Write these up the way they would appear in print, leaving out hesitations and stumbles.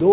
2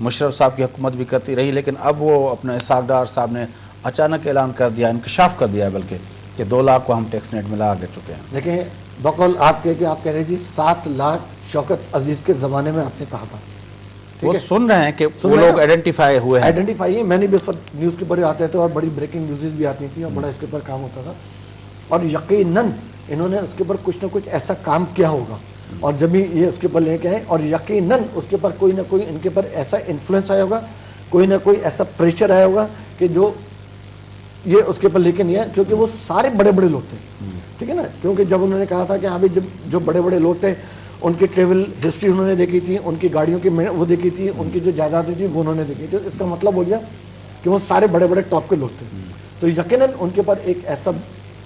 مشرف صاحب کی حکومت بھی کرتی رہی، لیکن اب وہ اپنے اسحاق ڈار صاحب نے اچانک اعلان کر دیا، انکشاف کر دیا بلکہ کہ 2 لاکھ کو ہم ٹیکس نیٹ میں لگا کے چکے ہیں۔ دیکھیں بقول آپ کہہ رہے جی 7 لاکھ شوکت عزیز کے زمانے میں آپ نے کہا تھا، وہ سن رہے ہیں کہ وہ لوگ آئیڈینٹیفائی ہوئے ہیں، آئیڈینٹیفائی ہے، میں نے بھی اس وقت نیوز کے اوپر آتے تھے اور بڑی بریکنگ نیوز بھی آتی تھی اور بڑا اس کے اوپر کام ہوتا تھا، اور یقیناً انہوں نے اس کے اوپر کچھ نہ کچھ ایسا کام کیا ہوگا، اور جب بھی یہ اس کے اوپر لے کے آئے اور یقیناً اس کے اوپر کوئی نہ کوئی ان کے اوپر ایسا انفلوئنس آیا ہوگا، کوئی نہ کوئی ایسا پریشر آیا ہوگا کہ جو یہ اس کے اوپر لے کے نہیں آیا، کیونکہ وہ سارے بڑے بڑے لوگ تھے، ٹھیک ہے نا، کیونکہ جب انہوں نے کہا تھا کہ ہاں بھی جو بڑے بڑے لوگ تھے ان کی ٹریول ہسٹری انہوں نے دیکھی تھی، ان کی گاڑیوں کی وہ دیکھی تھی، ان کی جو جائیدادیں تھیں وہ انہوں نے دیکھی تھی، اس کا مطلب ہو گیا کہ وہ سارے بڑے بڑے ٹاپ کے لوگ تھے، تو یقیناً ان کے اوپر ایک ایسا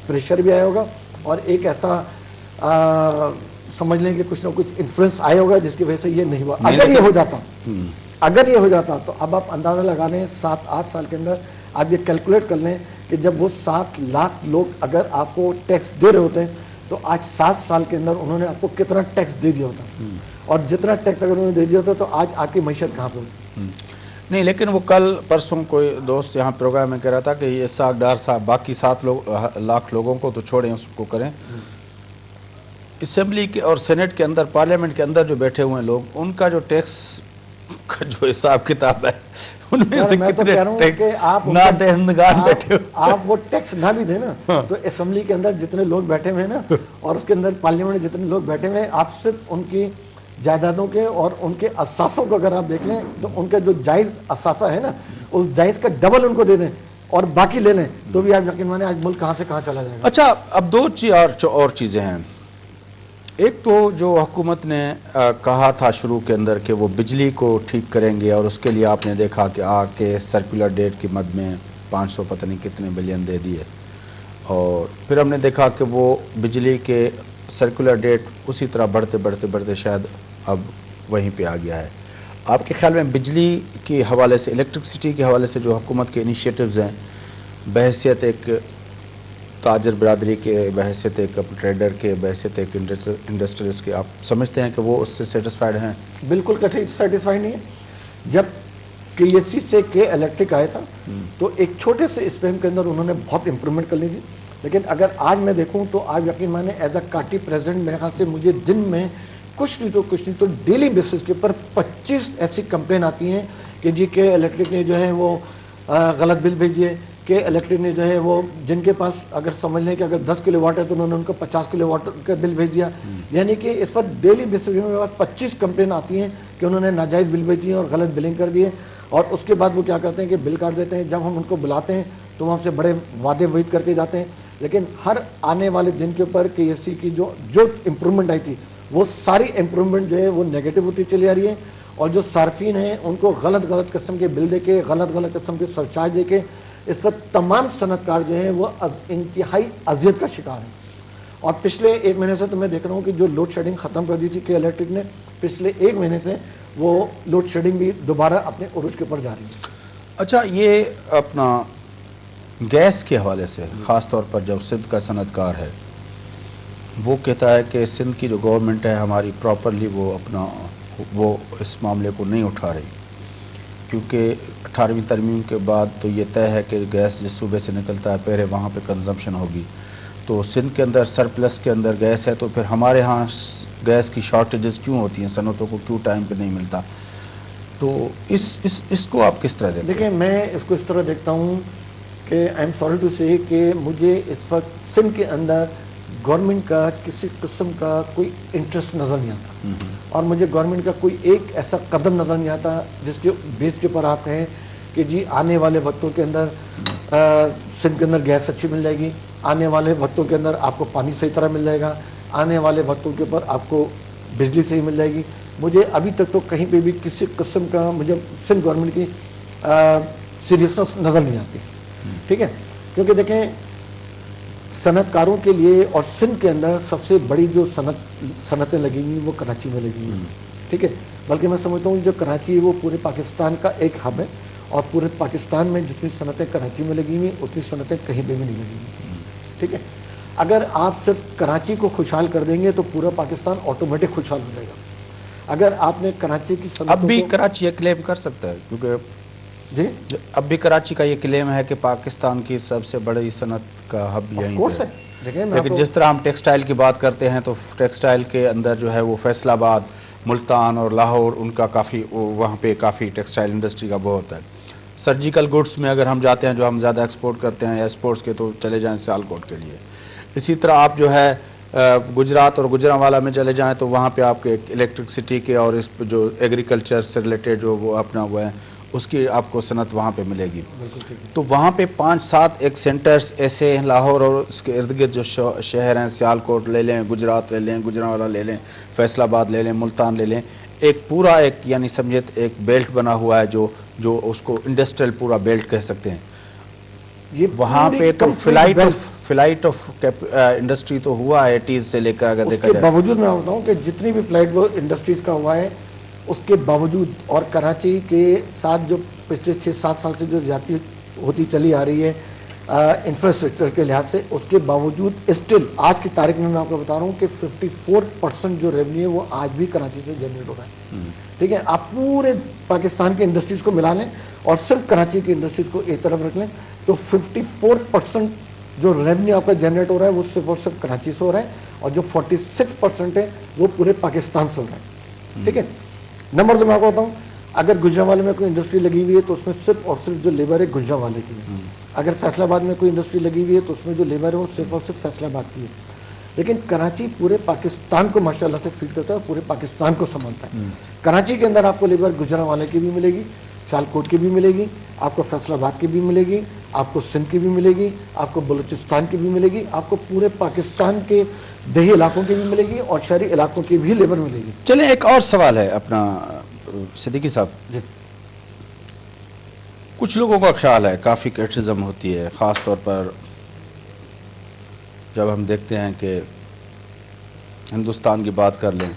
پریشر بھی آیا ہوگا اور ایک ایسا سمجھ لیں کہ کچھ نہ کچھ انفلوئنس آیا ہوگا جس کی وجہ سے یہ نہیں ہوا۔ اگر یہ ہو جاتا تو اب آپ اندازہ لگا لیں 7-8 سال کے اندر آپ یہ کیلکولیٹ کر لیں کہ جب وہ 7 لاکھ لوگ اگر آپ کو ٹیکس دے رہے ہوتے ہیں تو آج 7 سال کے اندر انہوں نے آپ کو کتنا ٹیکس دے دیا ہوتا، اور جتنا ٹیکس اگر انہوں نے دے دیا ہوتا تو آج آپ کی معیشت کہاں پہ ہوتی؟ نہیں، لیکن وہ کل پرسوں کوئی دوست یہاں پروگرام میں کہہ رہا تھا کہ یہ اسحاق ڈار صاحب باقی 7 لاکھ لوگوں کو تو چھوڑیں، اس کو کریں، اسمبلی کے اور سینٹ کے اندر، پارلیمنٹ کے اندر جو بیٹھے ہوئے ہیں لوگ، ان کا جو ٹیکس کا جو حساب کتاب ہے ان میں سے کتنے ٹیکس نہ دہندگان بیٹھے ہوئے، آپ وہ ٹیکس نہ بھی دیں نا تو اسمبلی کے اندر جتنے لوگ بیٹھے ہوئے ہیں نا اور اس کے اندر پارلیمنٹ جتنے لوگ بیٹھے ہوئے ہیں، آپ صرف ان کی جائیدادوں کے اور ان کے اثاثوں کو اگر آپ دیکھ لیں تو ان کا جو جائز اثاثہ ہے نا اس جائز کا ڈبل ان کو دے دیں اور باقی لے لیں تو بھی آپ یقین مانیں آج ملک کہاں سے کہاں چلا جائے گا۔ اچھا، اب 2 اور چیزیں ہیں، ایک تو جو حکومت نے کہا تھا شروع کے اندر کہ وہ بجلی کو ٹھیک کریں گے، اور اس کے لیے آپ نے دیکھا کہ آ کے سرکولر ڈیٹ کی مد میں 500 پتہ نہیں کتنے بلین دے دیے، اور پھر ہم نے دیکھا کہ وہ بجلی کے سرکولر ڈیٹ اسی طرح بڑھتے شاید اب وہیں پہ آ گیا ہے۔ آپ کے خیال میں بجلی کے حوالے سے، الیکٹرکسٹی کے حوالے سے جو حکومت کے انیشیٹوز ہیں، بحیثیت ایک تاجر برادری کے، بحیثیت ایک ٹریڈر کے، بحیثیت ایک انڈسٹریلسٹ کے، آپ سمجھتے ہیں کہ وہ اس سے سیٹسفائیڈ ہیں؟ بالکل کٹھی سیٹسفائی نہیں ہے۔ جب KSC سے کے الیکٹرک آیا تھا تو ایک چھوٹے سے اسپیم کے اندر انہوں نے بہت امپرومنٹ کر لی تھی، لیکن اگر آج میں دیکھوں تو آپ یقین مانیں ایز اے کاٹی پریزیڈنٹ میرے خیال سے مجھے دن میں کچھ نہیں تو ڈیلی بیسس کے اوپر 25 ایسی کمپلین آتی ہیں کہ جی کے الیکٹرک نے جو ہے وہ غلط بل بھیج دیے، کہ الیکٹرک نے جو ہے وہ جن کے پاس اگر سمجھ لیں کہ اگر 10 کلو واٹ ہے تو انہوں نے ان کو 50 کلو واٹ کا بل بھیج دیا، یعنی کہ اس پر ڈیلی بیسس کے بعد 25 کمپلین آتی ہیں کہ انہوں نے ناجائز بل بھیج دیے اور غلط بلنگ کر دیے، اور اس کے بعد وہ کیا کرتے ہیں کہ بل کاٹ دیتے ہیں۔ جب ہم ان کو بلاتے ہیں تو وہ ہم سے بڑے وعدے وعید کر کے جاتے ہیں، لیکن ہر آنے والے دن کے اوپر KSC کی جو امپرومنٹ آئی تھی وہ ساری امپرومنٹ جو ہے وہ نیگیٹو ہوتی چلی آ رہی ہے، اور جو صارفین ہیں ان کو غلط قسم کے بل دے کے، غلط قسم کے سرچارج دے کے اس وقت تمام صنعت کار جو ہیں وہ انتہائی اذیت کا شکار ہیں۔ اور پچھلے 1 مہینے سے تو میں دیکھ رہا ہوں کہ جو لوڈ شیڈنگ ختم کر دی تھی کہ الیکٹرک نے، پچھلے 1 مہینے سے وہ لوڈ شیڈنگ بھی دوبارہ اپنے عروج کے اوپر جاری ہے۔ اچھا، یہ اپنا گیس کے حوالے سے خاص طور پر جب سندھ کا صنعت کار ہے وہ کہتا ہے کہ سندھ کی جو گورنمنٹ ہے ہماری پراپرلی وہ اس معاملے کو نہیں اٹھا رہی، کیونکہ 18ویں ترمیم کے بعد تو یہ طے ہے کہ گیس جس صوبے سے نکلتا ہے پہلے وہاں پہ کنزمپشن ہوگی، تو سندھ کے اندر سرپلس کے اندر گیس ہے، تو پھر ہمارے ہاں گیس کی شارٹیجز کیوں ہوتی ہیں، صنعتوں کو کیوں ٹائم پہ نہیں ملتا؟ تو اس کو آپ کس طرح دیکھتے ہیں؟ دیکھیں، میں اس کو اس طرح دیکھتا ہوں کہ آئی ایم سوری ٹو سے کہ مجھے اس وقت سندھ کے اندر گورنمنٹ کا کسی قسم کا کوئی انٹرسٹ نظر نہیں آتا، اور مجھے گورنمنٹ کا کوئی ایک ایسا قدم نظر نہیں آتا جس کے بیس کے اوپر آپ کہیں کہ جی آنے والے وقتوں کے اندر سندھ کے اندر گیس اچھی مل جائے گی، آنے والے وقتوں کے اندر آپ کو پانی صحیح طرح مل جائے گا، آنے والے وقتوں کے اوپر آپ کو بجلی صحیح مل جائے گی۔ مجھے ابھی تک تو کہیں پہ بھی کسی قسم کا مجھے سندھ گورنمنٹ کی سیریسنس نظر نہیں آتی، ٹھیک ہے، کیونکہ دیکھیں صنعت کاروں کے لیے اور سندھ کے اندر سب سے بڑی جو صنعتیں لگی ہوئی وہ کراچی میں لگی ہوئی، ٹھیک ہے، بلکہ میں سمجھتا ہوں جو کراچی ہے وہ پورے پاکستان کا ایک ہب ہے، اور پورے پاکستان میں جتنی صنعتیں کراچی میں لگی ہوئی اتنی صنعتیں کہیں پہ بھی نہیں لگی ہوئی، ٹھیک ہے۔ اگر آپ صرف کراچی کو خوشحال کر دیں گے تو پورا پاکستان آٹومیٹک خوشحال ہو جائے گا۔ اگر آپ نے کراچی کی اب بھی کراچی یہ کلیم کر سکتا ہے، کیونکہ جی اب بھی کراچی کا یہ کلیم ہے کہ پاکستان کی سب سے بڑی صنعت کا ہب یہیں کورس ہے. ہے. دیکھیں میں لیکن جس طرح ہم ٹیکسٹائل کی بات کرتے ہیں تو ٹیکسٹائل کے اندر جو ہے وہ فیصل آباد، ملتان اور لاہور، ان کا کافی وہاں پہ کافی ٹیکسٹائل انڈسٹری کا بہت ہے. سرجیکل گڈس میں اگر ہم جاتے ہیں جو ہم زیادہ ایکسپورٹ کرتے ہیں یا ایکسپورٹس کے، تو چلے جائیں سیالکوٹ کے لیے. اسی طرح آپ جو ہے گجرات اور گجرانوالا میں چلے جائیں تو وہاں پہ آپ کے الیکٹرکسٹی کے اور اس جو ایگریکلچر سے ریلیٹڈ جو وہ اپنا وہ ہے اس کی آپ کو صنعت وہاں پہ ملے گی. تو وہاں پہ 5-7 ایک سینٹرز ایسے ہیں، لاہور اور اس کے ارد گرد جو شہر ہیں، سیالکوٹ لے لیں، گجرات لے لیں، گجرانوالا لے لیں، فیصل آباد لے لیں، ملتان لے لیں، ایک پورا ایک یعنی سمجھت ایک بیلٹ بنا ہوا ہے جو اس کو انڈسٹریل پورا بیلٹ کہہ سکتے ہیں. یہ وہاں پہ تو فلائٹ آف انڈسٹری تو ہوا ہے 80s سے لے کر اگر دیکھا اس کے جائے. باوجود میں بتاؤں کہ جتنی بھی فلائٹ وہ انڈسٹریز کا ہوا ہے اس کے باوجود، اور کراچی کے ساتھ جو پچھلے 6-7 سال سے جو زیادتی ہوتی چلی آ رہی ہے انفراسٹرکچر کے لحاظ سے، اس کے باوجود اسٹل آج کی تاریخ میں آپ کو بتا رہا ہوں کہ 54% جو ریونیو ہے وہ آج بھی کراچی سے جنریٹ ہو رہا ہے. ٹھیک ہے، آپ پورے پاکستان کے انڈسٹریز کو ملا لیں اور صرف کراچی کی انڈسٹریز کو ایک طرف رکھ لیں تو 54% جو ریونیو آپ کا جنریٹ ہو رہا ہے وہ صرف اور صرف کراچی سے ہو رہا ہے، اور جو 46% ہے وہ پورے پاکستان سے ہو رہا ہے. ٹھیک ہے. نمبر 2 میں آپ کو بتاؤں، اگر گجرانوالے میں کوئی انڈسٹری لگی ہوئی ہے تو اس میں صرف اور صرف جو لیبر ہے گجرانوالے کی ہے. اگر فیصل آباد میں کوئی انڈسٹری لگی ہوئی ہے تو اس میں جو لیبر ہے وہ صرف اور صرف فیصل آباد کی ہے. لیکن کراچی پورے پاکستان کو ماشاءاللہ سے فیڈ کرتا ہے، پورے پاکستان کو سنبھالتا ہے. کراچی کے اندر آپ کو لیبر گجرانوالے کی بھی ملے گی، سیالکوٹ کی بھی ملے گی، آپ کو فیصل آباد کی بھی ملے گی، آپ کو سندھ کی بھی ملے گی، آپ کو بلوچستان کی بھی ملے گی، آپ کو پورے پاکستان کے دیہی علاقوں کی بھی ملے گی اور شہری علاقوں کی بھی لیبر ملے گی. چلیں ایک اور سوال ہے اپنا صدیقی صاحب. جی. کچھ لوگوں کا خیال ہے، کافی کرٹیسزم ہوتی ہے، خاص طور پر جب ہم دیکھتے ہیں کہ ہندوستان کی بات کر لیں،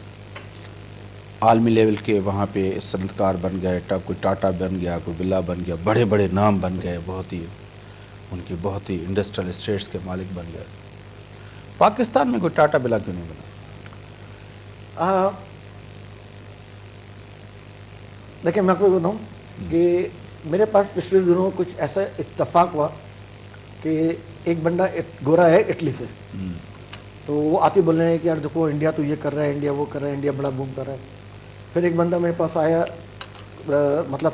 عالمی لیول کے وہاں پہ صنعتکار بن گئے، کوئی ٹاٹا بن گیا، کوئی برلا بن گیا، بڑے بڑے نام بن گئے، ان کی بہت ہی انڈسٹریل اسٹیٹس کے مالک بن گئے. پاکستان میں کوئی ٹاٹا برلا کیوں نہیں بنا؟ دیکھیں میں آپ کو بتاؤں کہ میرے پاس پچھلے دنوں کچھ ایسا اتفاق ہوا کہ ایک بندہ گورا ہے اٹلی سے، تو وہ آتے بول رہے ہیں کہ یار دیکھو انڈیا تو یہ کر رہا ہے، انڈیا وہ کر رہا ہے، انڈیا بڑا بوم کر رہا ہے. پھر ایک بندہ میرے پاس آیا، مطلب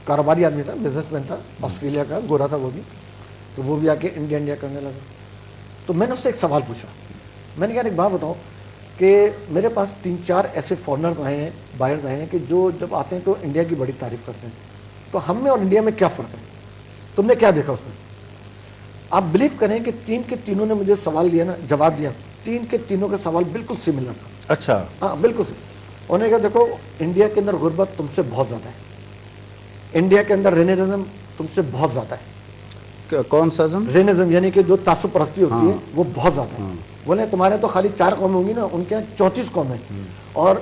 کاروباری آدمی تھا، بزنس مین تھا، آسٹریلیا کا، گورا تھا وہ بھی، تو وہ بھی آ کے انڈیا کرنے لگا. تو میں نے اس سے ایک سوال پوچھا، میں نے کہا ایک بات بتاؤ کہ میرے پاس 3-4 ایسے فارنرز آئے ہیں، بائرز آئے ہیں کہ جو جب آتے ہیں تو انڈیا کی بڑی تعریف کرتے ہیں، تو ہم میں اور انڈیا میں کیا فرق ہے؟ تم نے کیا دیکھا اس میں؟ آپ بلیو کریں کہ 3 کے تینوں نے مجھے سوال دیا نا، جواب دیا، 3 کے تینوں کا سوال بالکل سملر تھا. اچھا. ہاں بالکل انہوں نے کہا دیکھو انڈیا کے اندر غربت تم سے بہت زیادہ ہے، انڈیا کے اندر رینزم تم سے بہت زیادہ ہے. کون سا ازم؟ رینزم یعنی کہ جو تعصب پرستی ہوتی ہے وہ بہت زیادہ ہے. بولے تمہارے تو خالی 4 قومیں ہوں گی نا، ان کے یہاں 34 قومیں، اور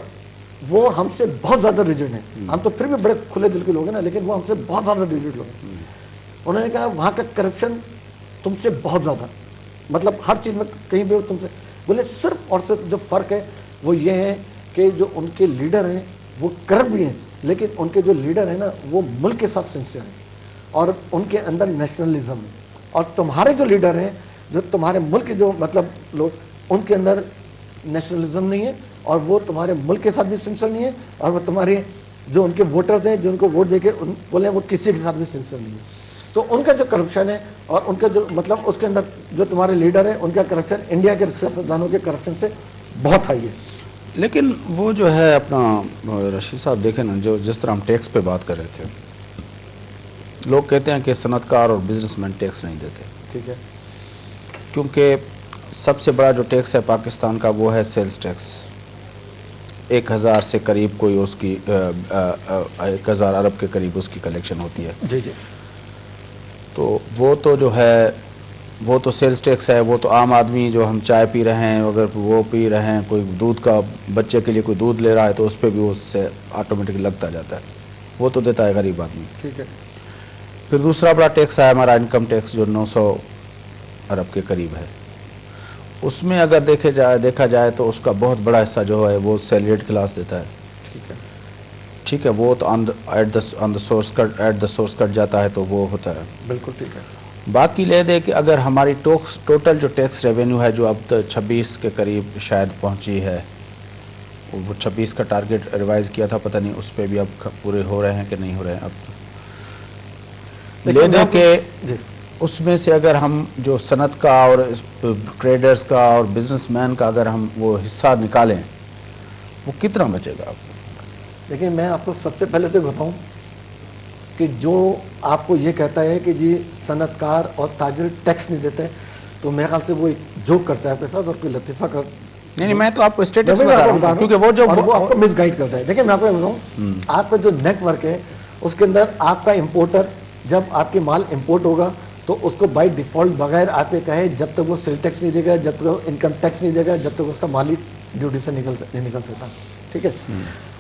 وہ ہم سے بہت زیادہ ریجڈ ہیں. ہم تو پھر بھی بڑے کھلے دل کے لوگ ہیں نا، لیکن وہ ہم سے بہت زیادہ ریجڈ لوگ ہیں. انہوں نے کہا وہاں کا کرپشن تم سے بہت زیادہ، مطلب ہر چیز میں کہیں بھی تم سے. بولے صرف اور صرف جو فرق ہے وہ یہ ہے کہ جو ان کے لیڈر ہیں وہ کرپٹ بھی ہیں، لیکن ان کے جو لیڈر ہیں نا وہ ملک کے ساتھ سنسیئر ہیں اور ان کے اندر نیشنلزم ہے. اور تمہارے جو لیڈر ہیں، جو تمہارے ملک کے جو مطلب لوگ، ان کے اندر نیشنلزم نہیں ہے اور وہ تمہارے ملک کے ساتھ بھی سنسیئر نہیں ہے، اور وہ تمہارے جو ان کے ووٹرز ہیں جو ان کو ووٹ دے کے بولے وہ کسی کے ساتھ بھی سنسیئر نہیں ہے. تو ان کا جو کرپشن ہے اور ان کا جو مطلب اس کے اندر جو تمہارے لیڈر ہیں ان کا کرپشن انڈیا کے سیاستدانوں کے کرپشن سے بہت ہائی ہے. لیکن وہ جو ہے اپنا رشید صاحب دیکھیں نا، جو جس طرح ہم ٹیکس پہ بات کر رہے تھے، لوگ کہتے ہیں کہ صنعت کار اور بزنس مین ٹیکس نہیں دیتے. ٹھیک ہے. کیونکہ سب سے بڑا جو ٹیکس ہے پاکستان کا وہ ہے سیلز ٹیکس. 1000 سے قریب کوئی اس کی 1000 ارب کے قریب اس کی کلیکشن ہوتی ہے. جی جی. تو وہ تو جو ہے وہ تو سیلز ٹیکس ہے. وہ تو عام آدمی جو ہم چائے پی رہے ہیں، اگر وہ پی رہے ہیں، کوئی دودھ کا بچے کے لیے کوئی دودھ لے رہا ہے تو اس پہ بھی اس سے آٹومیٹک لگتا جاتا ہے، وہ تو دیتا ہے غریب آدمی. ٹھیک ہے. پھر دوسرا بڑا ٹیکس ہے ہمارا انکم ٹیکس جو 900 ارب کے قریب ہے. اس میں اگر دیکھا جائے تو اس کا بہت بڑا حصہ جو ہے وہ سیلریڈ کلاس دیتا ہے. ٹھیک ہے, وہ تو ایٹ دا سورس کٹ جاتا ہے تو وہ ہوتا ہے. بالکل ٹھیک ہے. باقی لے دے کہ اگر ہماری ٹوٹل جو ٹیکس ریونیو ہے جو اب 26 کے قریب شاید پہنچی ہے, وہ 26 کا ٹارگٹ ریوائز کیا تھا, پتہ نہیں اس پہ بھی اب پورے ہو رہے ہیں کہ نہیں ہو رہے ہیں. اب لے دے کہ اس میں سے اگر ہم جو صنعت کا اور ٹریڈرز کا اور بزنس مین کا اگر ہم وہ حصہ نکالیں وہ کتنا بچے گا؟ دیکھیں میں آپ کو سب سے پہلے تو بتاؤں کہ جو آپ کو یہ کہتا ہے کہ جی صنعت کار اور تاجر ٹیکس نہیں دیتے, تو میرے خیال سے وہ ایک جوک کرتا ہے آپ کے ساتھ اور کوئی لطیفہ کر. نہیں میں تو آپ کو اسٹیٹس بتا رہا ہوں کیونکہ وہ آپ کو مس گائیڈ کرتا ہے. دیکھیں میں آپ کو بتاؤں, آپ کا جو نیٹ ورک ہے اس کے اندر آپ کا امپورٹر جب آپ کے مال امپورٹ ہوگا تو اس کو بائی ڈیفالٹ بغیر آپ کے کہے جب تک وہ سیل ٹیکس نہیں دے گا, جب تک وہ انکم ٹیکس نہیں دے گا, جب تک اس کا مالی ڈیوٹی سے نہیں نکل سکتا. ٹھیک ہے,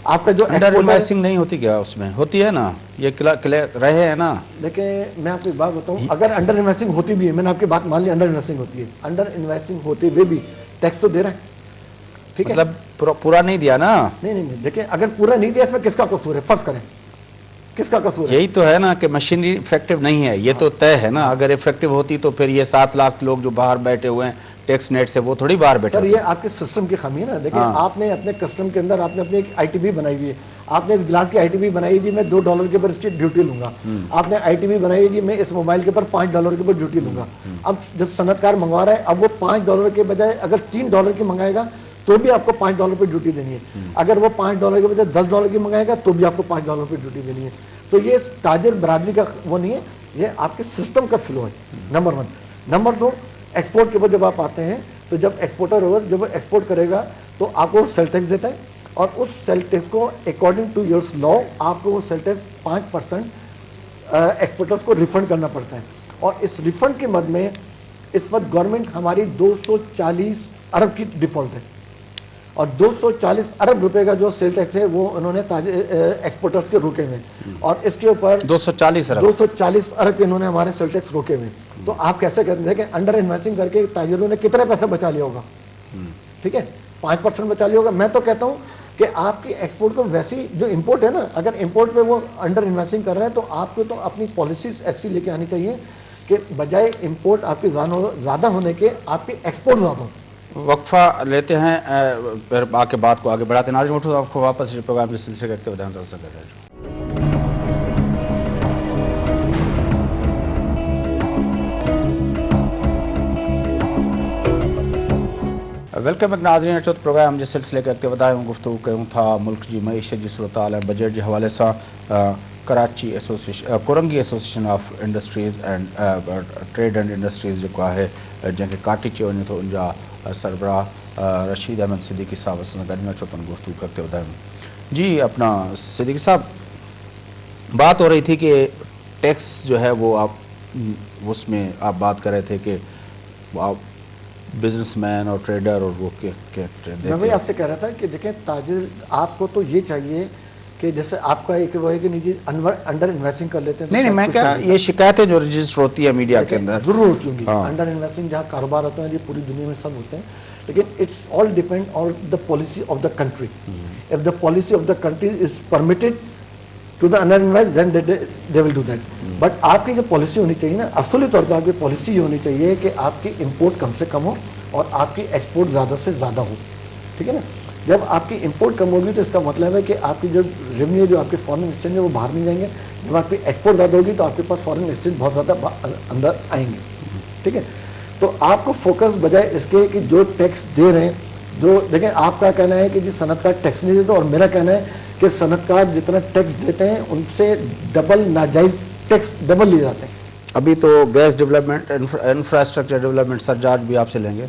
آپ کا جو انڈر انوائسنگ نہیں ہوتی کیا اس میں؟ ہوتی ہے نا, یہ رہے ہیں نا. دیکھیں میں آپ کو ایک بات بتاؤں, اگر انڈر انویسٹنگ ہوتی بھی ہے, میں نے آپ کی بات مان لی انڈر انویسٹنگ ہوتی ہے, انڈر انویسٹنگ ہوتے ہوئے بھی ٹیکس تو دے رہے ہیں. ٹھیک ہے, مطلب پورا نہیں دیا نا. نہیں دیکھیں اگر پورا نہیں دیا اس میں کس کا قصور ہے؟ فرض کریں کس کا قصور ہے؟ یہی تو ہے نا کہ مشینری افیکٹو نہیں ہے, یہ تو طے ہے نا. اگر افیکٹو ہوتی تو پھر یہ 7 لاکھ لوگ جو باہر بیٹھے ہوئے ہیں ٹیکس نیٹ سے وہ تھوڑی باہر بیٹھے. سر یہ آپ کے سسٹم کی خامی ہے نا. دیکھیں آپ نے اپنے کسٹم کے اندر آپ نے اپنی ایک آئی ٹی بی بنائی ہوئی ہے, آپ نے اس گلاس کی آئی ٹی بی بنائی جی میں $2 کے اوپر اس کی ڈیوٹی لوں گا. آپ نے آئی ٹی بی بنائی جی میں اس موبائل کے اوپر $5 کے اوپر ڈیوٹی لوں گا. اب جب صنعت کار منگوا رہا ہے, اب وہ $5 کے بجائے اگر $3 کی منگائے گا تو بھی آپ کو $5 پہ ڈیوٹی دینی ہے. اگر وہ $5 کے بجائے $10 کی منگائے گا تو بھی آپ کو $5 پہ ڈیوٹی دینی ہے. تو یہ تاجر برادری کا وہ نہیں ہے, یہ آپ کے سسٹم کا فلو ہے. نمبر 1. نمبر 2, ایکسپورٹ کے اوپر جب آپ آتے ہیں تو جب ایکسپورٹر ہوگا جب وہ ایکسپورٹ کرے گا تو آپ کو سیل ٹیکس دیتا ہے, اور اس سیل ٹیکس کو اکارڈنگ ٹو یورس لا آپ کو وہ سیل ٹیکس 5% ایکسپورٹرز کو ریفنڈ کرنا پڑتا ہے. اور اس ریفنڈ کے مد میں اس وقت گورنمنٹ ہماری 240 ارب کی ڈیفالٹ ہے, اور 240 ارب روپے کا جو سیل ٹیکس ہے وہ انہوں نے ایکسپورٹرز کے روکے ہوئے, اور اس کے اوپر 240 ارب کے انہوں نے ہمارے سیل ٹیکس روکے ہوئے. تو آپ کیسے کہتے ہیں کہ انڈر انویسٹنگ کر کے تاجروں نے کتنے پیسے بچا لیا ہوگا؟ ٹھیک ہے, 5% بچا لیا ہوگا. میں تو کہتا ہوں کہ آپ کی ایکسپورٹ کو ویسی جو امپورٹ ہے نا, اگر امپورٹ پہ وہ انڈر انویسٹنگ کر رہے ہیں تو آپ کو تو اپنی پالیسیز ایسی لے کے آنی چاہیے کہ بجائے امپورٹ آپ کی زیادہ ہونے کے آپ کی ایکسپورٹ زیادہ ہوں. وقفہ لیتے ہیں, پھر آ کے بات کو آگے بڑھاتے ہیں. ناظرین اٹھو آپ کو واپس پروگرام کے سلسلے کرتے ہوئے دھیان رکھ کر رہے. ویلکم بیک ناظرین. اچھا پروگرام جس سلسلے کرتے بتایا ہوں گفتگو کروں تھا ملک جی معیشت جی صورتحال بجٹ کے حوالے سے Karachi association Korangi association of industries and trade and industries جو ہے جن کے کاٹی چی ونجے تو ان جا سربراہ رشید احمد صدیقی صاحب اس گھر میں چوتن گفتگو کرتے بتایا ہوں. جی اپنا صدیقی صاحب, بات ہو رہی تھی کہ ٹیکس جو ہے وہ آپ اس میں آپ بات کر رہے تھے کہ آپ بزنس مین اور ٹریڈر اور وہ میں وہی آپ سے کہہ رہا تھا کہ دیکھیں تاجر آپ کو تو یہ چاہیے کہ جیسے آپ کا ایک وہ ہے کہ نہیں انڈر انویسٹنگ کر لیتے ہیں. نہیں میں کیا یہ شکایتیں جو رجسٹر ہوتی ہے میڈیا کے اندر ضرور ہوتی ہوں گی. انڈر انویسٹنگ جہاں کاروبار ہوتے ہیں یہ پوری دنیا میں سب ہوتے ہیں, لیکن it's all depend on the policy of the country. If the policy of the country is permitted to the under invest then they will do that. But آپ کی جو پالیسی ہونی چاہیے نا, اصولی طور پہ آپ کی پالیسی یہ ہونی چاہیے کہ آپ کی امپورٹ کم سے کم ہو اور آپ کی ایکسپورٹ زیادہ سے زیادہ ہو. ٹھیک ہے نا, جب آپ کی امپورٹ کم ہوگی تو اس کا مطلب ہے کہ آپ کی جو ریونیو جو آپ کے فارن ایکسچینج ہے وہ باہر نہیں جائیں گے. جب آپ کی ایکسپورٹ زیادہ ہوگی تو آپ کے پاس فارن ایکسچینج بہت زیادہ اندر آئیں گے. ٹھیک ہے, تو آپ کو فوکس بجائے اس کے کہ جو ٹیکس دے رہے ہیں, جو دیکھیں آپ کا کہنا ہے کہ جی صنعت کار ٹیکس نہیں دیتے, اور میرا کہنا ہے کہ صنعت کار جتنا ٹیکس دیتے ہیں ان سے ڈبل ناجائز ٹیکس ڈبل لیے جاتے ہیں. ابھی تو gas development infrastructure development surcharge بھی آپ سے لیں گے,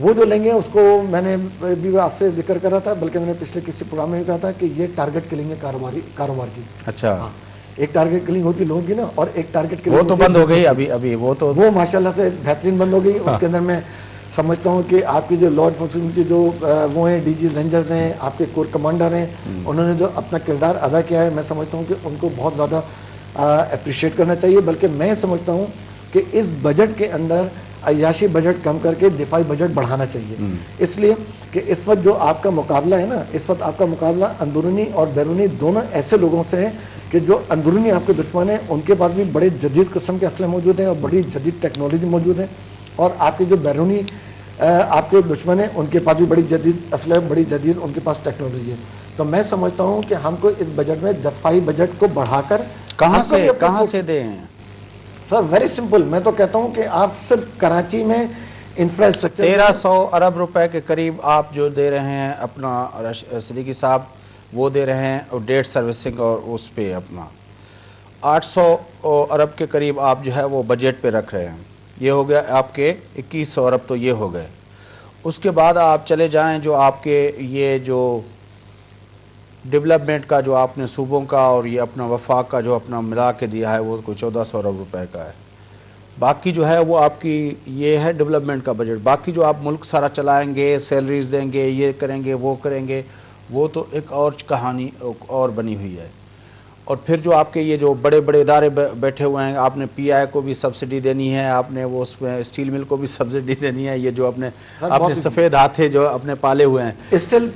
وہ جو لیں گے اس کو میں نے بھی آپ سے ذکر کرا تھا, بلکہ میں نے پچھلے کسی پروگرام میں کہا تھا کہ یہ ٹارگٹ کلنگ ہے کاروبار کی. اچھا, ایک ٹارگٹ کلنگ ہوتی لوگوں کی نا, اور ایک ٹارگٹ کلنگ وہ تو بند ہو گئی ابھی وہ ماشاءاللہ سے بہترین بند ہو گئی. اس کے اندر میں سمجھتا ہوں کہ آپ کی جو لا انفورسمنٹ کی جو وہ ہیں ڈی جی رینجرز ہیں, آپ کے کور کمانڈر ہیں, انہوں نے جو اپنا کردار ادا کیا ہے, میں سمجھتا ہوں کہ ان کو بہت زیادہ اپریشیٹ کرنا چاہیے. بلکہ میں سمجھتا ہوں کہ اس بجٹ کے اندر عیاشی بجٹ کم کر کے دفاعی بجٹ بڑھانا چاہیے، اس لیے کہ اس وقت جو آپ کا مقابلہ ہے نا، اس وقت آپ کا مقابلہ اندرونی اور بیرونی دونوں ایسے لوگوں سے ہے کہ جو اندرونی آپ کے دشمن ہیں ان کے پاس بھی بڑے جدید قسم کے اسلحے موجود ہیں اور بڑی جدید ٹیکنالوجی موجود ہے، اور آپ کے جو بیرونی آپ کے دشمن ہیں ان کے پاس بھی بڑی جدید اسلحے، بڑی جدید ان کے پاس ٹیکنالوجی ہے. تو میں سمجھتا ہوں کہ ہم کو اس بجٹ میں دفاعی بجٹ کو بڑھا کر کہاں سے دیں؟ سر ویری سمپل، میں تو کہتا ہوں کہ آپ صرف کراچی میں انفراسٹرکچر 1300 ارب روپے کے قریب آپ جو دے رہے ہیں اپنا صدیقی صاحب، وہ دے رہے ہیں اور ڈیٹ سروسنگ اور اس پہ اپنا 800 ارب کے قریب آپ جو ہے وہ بجٹ پہ رکھ رہے ہیں. یہ ہو گیا آپ کے 2100 ارب، تو یہ ہو گئے. اس کے بعد آپ چلے جائیں جو آپ کے یہ جو ڈیولپمنٹ کا جو آپ نے صوبوں کا اور یہ اپنا وفاق کا جو اپنا ملا کے دیا ہے وہ کوئی 1400 ارب روپے کا ہے. باقی جو ہے وہ آپ کی یہ ہے ڈیولپمنٹ کا بجٹ. باقی جو آپ ملک سارا چلائیں گے، سیلریز دیں گے، یہ کریں گے، وہ کریں گے، وہ تو ایک اور کہانی اور بنی ہوئی ہے. اور پھر جو آپ کے یہ جو بڑے بڑے ادارے بیٹھے ہوئے ہیں، آپ نے پی آئی کو بھی سبسڈی دینی ہے، آپ نے وہ اس میں اسٹیل مل کو بھی سبسڈی دینی ہے. یہ جو اپنے سفید ہاتھے جو اپنے پالے ہوئے ہیں، still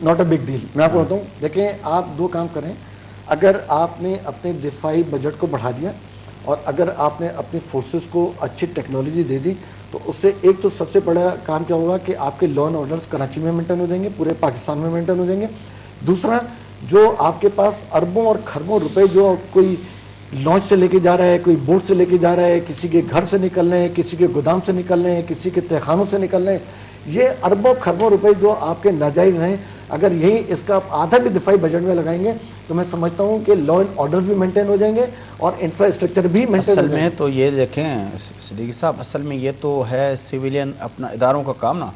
not a big deal. میں آپ کو بتاؤں، دیکھیں آپ دو کام کریں. اگر آپ نے اپنے دفاعی بجٹ کو بڑھا دیا اور اگر آپ نے اپنی فورسز کو اچھی ٹیکنالوجی دے دی تو اس سے ایک تو سب سے بڑا کام کیا ہوگا کہ آپ کے لا اینڈ آرڈرز کراچی میں مینٹین ہو جائیں گے، پورے پاکستان میں مینٹین ہو جائیں گے. دوسرا، جو آپ کے پاس اربوں اور خربوں روپے جو کوئی لانچ سے لے کے جا رہا ہے، کوئی بوٹ سے لے کے جا رہا ہے، کسی کے گھر سے نکل رہے ہیں، کسی کے گودام سے نکل رہے ہیں، کسی کے تہخانوں سے نکل رہے ہیں، یہ اربوں خربوں روپے جو آپ کے ناجائز ہیں، اگر یہی اس کا آدھا بھی دفاعی بجٹ میں لگائیں گے تو میں سمجھتا ہوں کہ لا اینڈ آرڈر بھی مینٹین ہو جائیں گے اور انفراسٹرکچر بھی مینٹین ہو جائیں گے. اصل میں تو یہ دیکھیں صدیقی صاحب، اصل میں یہ تو ہے سویلین اپنا اداروں کا کام نا.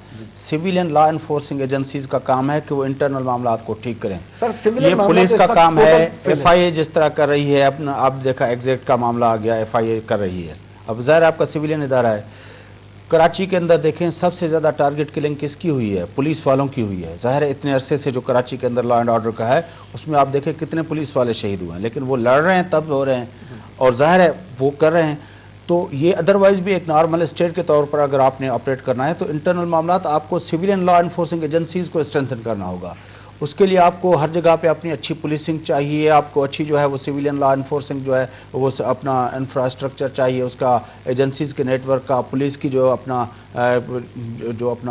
سویلین لا انفورسنگ ایجنسیز کا کام ہے کہ وہ انٹرنل معاملات کو ٹھیک کریں. یہ پولیس کا کام ہے. ایف آئی اے جس طرح کر رہی ہے اپنا، آپ دیکھا ایگزیکٹ کا معاملہ آ گیا، ایف آئی اے کر رہی ہے. اب ظاہر آپ کا سویلین ادارہ ہے. کراچی کے اندر دیکھیں سب سے زیادہ ٹارگٹ کلنگ کس کی ہوئی ہے؟ پولیس والوں کی ہوئی ہے. ظاہر ہے اتنے عرصے سے جو کراچی کے اندر لا اینڈ آرڈر کا ہے اس میں آپ دیکھیں کتنے پولیس والے شہید ہوئے ہیں، لیکن وہ لڑ رہے ہیں تب ہو رہے ہیں اور ظاہر ہے وہ کر رہے ہیں. تو یہ ادروائز بھی ایک نارمل اسٹیٹ کے طور پر اگر آپ نے آپریٹ کرنا ہے تو انٹرنل معاملات آپ کو سویلین لا انفورسنگ ایجنسیز کو اسٹرینتھن کرنا ہوگا. اس کے لیے آپ کو ہر جگہ پہ اپنی اچھی پولیسنگ چاہیے، آپ کو اچھی جو ہے وہ سویلین لا انفورسنگ جو ہے وہ اپنا انفراسٹرکچر چاہیے، اس کا ایجنسیز کے نیٹ ورک کا، پولیس کی جو اپنا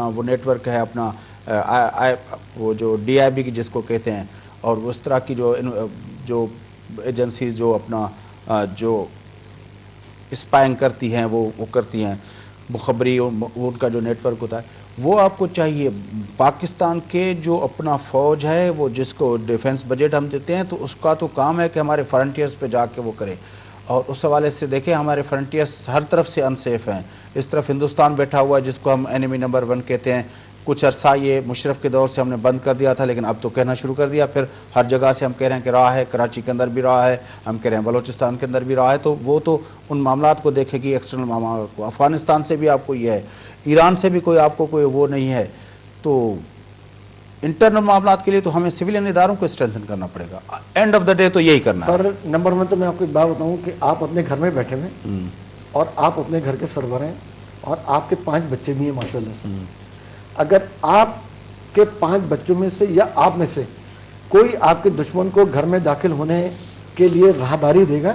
وہ نیٹ ورک ہے اپنا وہ جو ڈی آئی بی کی جس کو کہتے ہیں، اور اس طرح کی جو ایجنسیز جو اپنا جو اسپائنگ کرتی ہیں وہ کرتی ہیں، مخبری ان کا جو نیٹ ورک ہوتا ہے وہ آپ کو چاہیے. پاکستان کے جو اپنا فوج ہے وہ جس کو ڈیفنس بجٹ ہم دیتے ہیں تو اس کا تو کام ہے کہ ہمارے فرنٹیئرز پہ جا کے وہ کرے. اور اس حوالے سے دیکھیں ہمارے فرنٹیئرز ہر طرف سے انسیف ہیں. اس طرف ہندوستان بیٹھا ہوا ہے جس کو ہم اینیمی نمبر 1 کہتے ہیں. کچھ عرصہ یہ مشرف کے دور سے ہم نے بند کر دیا تھا، لیکن اب تو کہنا شروع کر دیا. پھر ہر جگہ سے ہم کہہ رہے ہیں کہ رہا ہے، کراچی کے اندر بھی رہا ہے، ہم کہہ رہے ہیں بلوچستان کے اندر بھی رہا ہے. تو وہ تو ان معاملات کو دیکھے گی، ایکسٹرنل معاملات کو. افغانستان سے بھی آپ کو یہ ہے، ایران سے بھی کوئی آپ کو کوئی وہ نہیں ہے. تو انٹرنل معاملات کے لیے تو ہمیں سویلین اداروں کو اسٹرینتھن کرنا پڑے گا. اینڈ آف دا ڈے تو یہی کرنا ہے. سر نمبر 1 تو میں آپ کو ایک بات بتاؤں کہ آپ اپنے گھر میں بیٹھے ہوئے اور آپ اپنے گھر کے سربراہ ہیں اور آپ کے 5 بچے بھی ہیں ماشاءاللہ سے. اگر آپ کے 5 بچوں میں سے یا آپ میں سے کوئی آپ کے دشمن کو گھر میں داخل ہونے کے لیے راہداری دے گا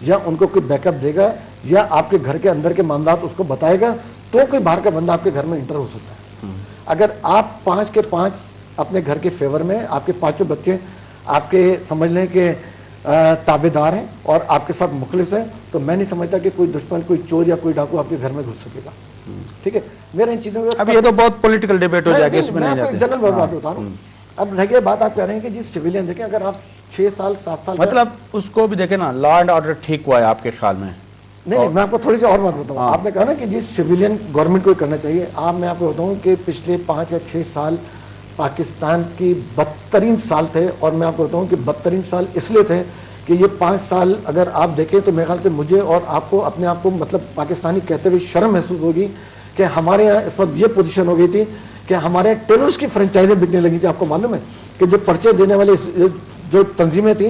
یا ان کو کوئی بیک اپ دے گا یا آپ کے گھر کے اندر کے معاملات اس کو بتائے گا تو کوئی باہر کا بندہ آپ کے گھر میں انٹر ہو سکتا ہے. اگر آپ 5 کے 5 اپنے گھر کے فیور میں، آپ کے 5 بچے آپ کے سمجھ لیں کہ تابع دار ہیں اور آپ کے ساتھ مخلص ہیں، تو میں نہیں سمجھتا کہ کوئی دشمن، کوئی چور یا کوئی ڈاکو آپ کے گھر میں گھس سکے گا. ٹھیک ہے، میرا ان چیزوں اب یہ تو بہت پولیٹیکل ڈیبیٹ ہو جائے گا، اس میں نہیں جاتے. جنرل بات بتا رہا ہوں. اب رہ گئی بات، آپ کہہ رہے ہیں کہ جی سویلین دیکھیں، اگر آپ 6 سال 7 سال مطلب اس کو بھی دیکھیں نا، لا اینڈ آرڈر ٹھیک ہوا ہے آپ کے خیال میں؟ نہیں، میں آپ کو تھوڑی سی اور بات بتاؤں. آپ نے کہا نا کہ جی سویلین گورنمنٹ کو کرنا چاہیے. میں آپ کو بتاؤں کہ پچھلے 5 یا 6 سال پاکستان کی بدترین سال تھے، اور میں آپ کو بتاؤں کہ بدترین سال اس لیے تھے کہ یہ 5 سال اگر آپ دیکھیں تو میرے خیال سے مجھے اور آپ کو اپنے آپ کو مطلب پاکستانی کہتے ہوئے شرم محسوس ہوگی کہ ہمارے یہاں اس وقت یہ پوزیشن ہو گئی تھی کہ ہمارے ٹیررسٹ کی فرنچائزیں بکنے لگی تھی. آپ کو معلوم ہے کہ جو پرچے دینے والے جو تنظیمیں تھیں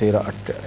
13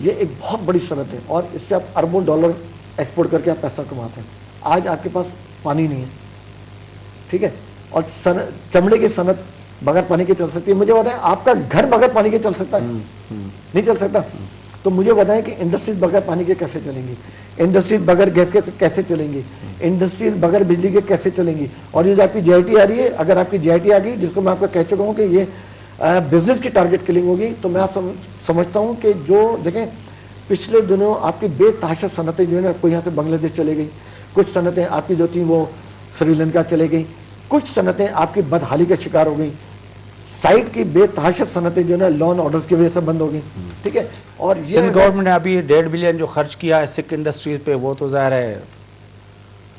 یہ ایک بہت بڑی صنعت ہے اور اس سے آپ اربوں ڈالر ایکسپورٹ کر کے آپ پیسہ کماتے ہیں. آج آپ کے پاس پانی نہیں ہے, ٹھیک ہے, اور چمڑے کی صنعت بغیر پانی کے چل سکتی ہے. مجھے بتائیں آپ کا گھر بغیر پانی کے چل سکتا ہے؟ نہیں چل سکتا. تو مجھے بتائیں کہ انڈسٹریز بغیر پانی کے کیسے چلیں گی, انڈسٹریز بغیر گیس کے کیسے چلیں گی, انڈسٹریز بغیر بجلی کے کیسے چلیں گی. اور یہ جو آپ کی جی آئی ٹی آ رہی ہے, اگر آپ کی جی آئی ٹی آ گئی, جس کو میں آپ کو کہہ چکا ہوں کہ یہ بزنس کی ٹارگٹ کلنگ ہوگی, تو میں آپ سمجھتا ہوں کہ جو دیکھیں پچھلے دنوں آپ کی بے تحاشا صنعتیں جو ہے نا, کوئی یہاں سے بنگلہ دیش چلے گئی, کچھ صنعتیں آپ کی جو تھیں وہ سری لنکا چلے گئی, کچھ صنعتیں آپ کی بدحالی کا شکار ہو گئی, سائٹ کی بے تحاشا صنعتیں جو ہے نا لان آرڈرز کی وجہ سے بند ہو گئی, ٹھیک ہے. اور یہ سندھ گورنمنٹ نے ابھی 1.5 بلین جو خرچ کیا ہے سکھ انڈسٹریز پہ, وہ تو ظاہر ہے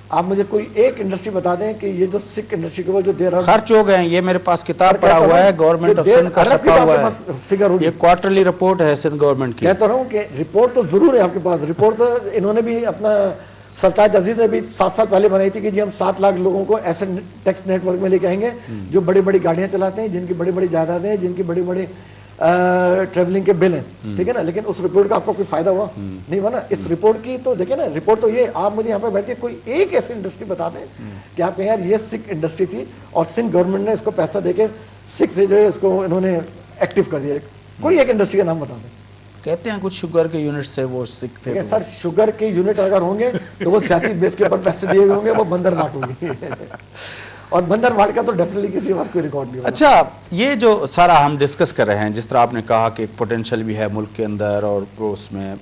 آپ مجھے کوئی ایک انڈسٹری بتا دیں کہ یہ جو سکھ انڈسٹری کے جو دیر خرچ ہو گئے ہیں. یہ میرے پاس کتاب پڑا ہوا ہے, گورنمنٹ آف سندھ کا چھپا ہوا ہے, یہ کوارٹرلی رپورٹ ہے سندھ گورنمنٹ کی. کہتا رہا ہوں کہ رپورٹ تو ضرور ہے آپ کے پاس. رپورٹ تو انہوں نے بھی اپنا سرتاج عزیز نے بھی 7 سال پہلے بنائی تھی کہ جی ہم 7 لاکھ لوگوں کو ایسے ٹیکس نیٹ ورک میں لے کے آئیں گے جو بڑی بڑی گاڑیاں چلاتے ہیں, جن کی بڑی بڑی جائیدادیں ہیں, جن کی بڑی بڑی ٹریولنگ کے بل ہیں, ٹھیک ہے نا. لیکن اس رپورٹ کا آپ کو کوئی فائدہ ہوا نہیں ہوا نا. اس رپورٹ کی تو دیکھیں نا, رپورٹ تو یہ آپ مجھے یہاں پہ بیٹھ کے کوئی ایک ایسی انڈسٹری بتا دیں کہ آپ کہیں یار یہ سکھ انڈسٹری تھی اور سندھ گورنمنٹ نے اس کو پیسہ دے کے سکھ سے جو ہے اس کو انہوں نے ایکٹیو کر دیا. کوئی ایک انڈسٹری کا نام بتا دیں. کہتے ہیں کچھ شوگر کے یونٹ سے وہ سکھ تھے. سر شوگر کے یونٹ اگر ہوں گے تو وہ سیاسی بیس کے اوپر پیسے دیے ہوئے ہوں گے, وہ بندر مارٹ ہوگی اور بندر مارٹ کا تو ڈیفینیٹلی کسی کے پاس کوئی ریکارڈ نہیں ہوگا. اچھا, یہ جو سارا ہم ڈسکس کر رہے ہیں, جس طرح آپ نے کہا کہ ایک پوٹینشیل بھی ہے ملک کے اندر, اور اس میں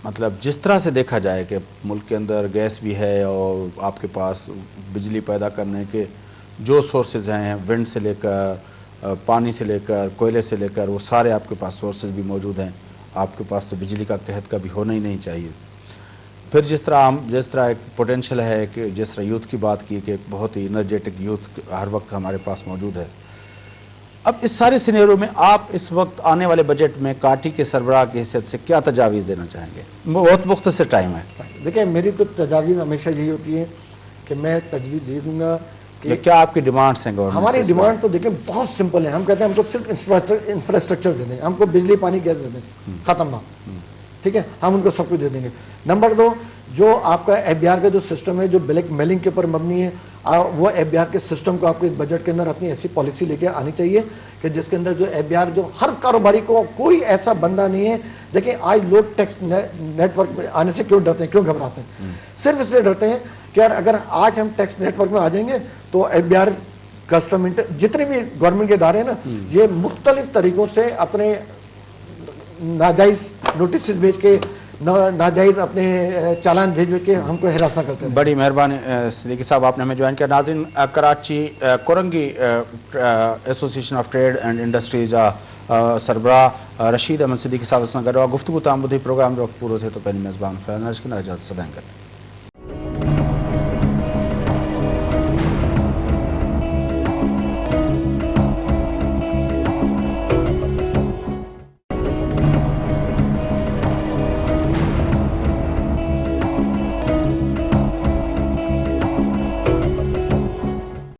مطلب جس طرح سے دیکھا جائے کہ ملک کے اندر گیس بھی ہے اور آپ کے پاس بجلی پیدا کرنے کے جو سورسز ہیں, ونڈ سے لے کر پانی سے لے کر کوئلے سے لے کر, وہ سارے آپ کے پاس سورسز بھی موجود ہیں. آپ کے پاس تو بجلی کا قحط کبھی ہونا ہی نہیں چاہیے. پھر جس طرح ایک پوٹینشیل ہے کہ جس طرح یوتھ کی بات کی کہ بہت ہی انرجیٹک یوتھ ہر وقت ہمارے پاس موجود ہے. اب اس سارے سینیرو میں آپ اس وقت آنے والے بجٹ میں کاٹی کے سربراہ کی حیثیت سے کیا تجاویز دینا چاہیں گے؟ بہت مختصر ٹائم ہے. دیکھیں میری تو تجاویز ہمیشہ یہی ہوتی ہے کہ میں تجویز یہ دوں گا کہ کیا آپ کی ڈیمانڈس ہیں گورنمنٹ؟ ہماری ڈیمانڈ تو دیکھیں بہت سمپل ہے. ہم کہتے ہیں ہم کو صرف انفراسٹرکچر دے دیں, ہم کو بجلی پانی گیس دے دیں, ختم بات, ٹھیک ہے. ہم ان کو سب کچھ دے دیں گے. نمبر 2, جو آپ کا ایف بی آر کا جو سسٹم ہے جو بلیک میلنگ کے اوپر مبنی ہے, وہ ایف بی آر کے سسٹم کو آپ کو اس بجٹ کے اندر اپنی ایسی پالیسی لے کے آنی چاہیے کہ جس کے اندر جو ایف بی آر جو ہر کاروباری کو, کوئی ایسا بندہ نہیں ہے. دیکھیں آج لوگ ٹیکس نیٹ ورک میں آنے سے کیوں ڈرتے ہیں, کیوں گھبراتے ہیں؟ صرف اس لیے ڈرتے ہیں کہ یار اگر آج ہم ٹیکس نیٹ ورک میں آ جائیں گے تو ایف بی آر کسٹم جتنے بھی گورنمنٹ کے ادارے ہیں نا, یہ مختلف طریقوں سے اپنے ناجائز نوٹس بھیج کے, ناجائز اپنے چالان بھیج کے ہم کو ہراساں کرتے ہیں. بڑی مہربانی صدیقی صاحب, آپ نے ہمیں جوائن کیا. ناظرین, Karachi Korangi association of trade and industries سربراہ رشید احمد صدیقی صاحب سے گڈوا گفتگو تام بدھی پروگرام جو وقت پورو تھے تو پہلی میزبان فیض ناز کی اجازت سے کریں.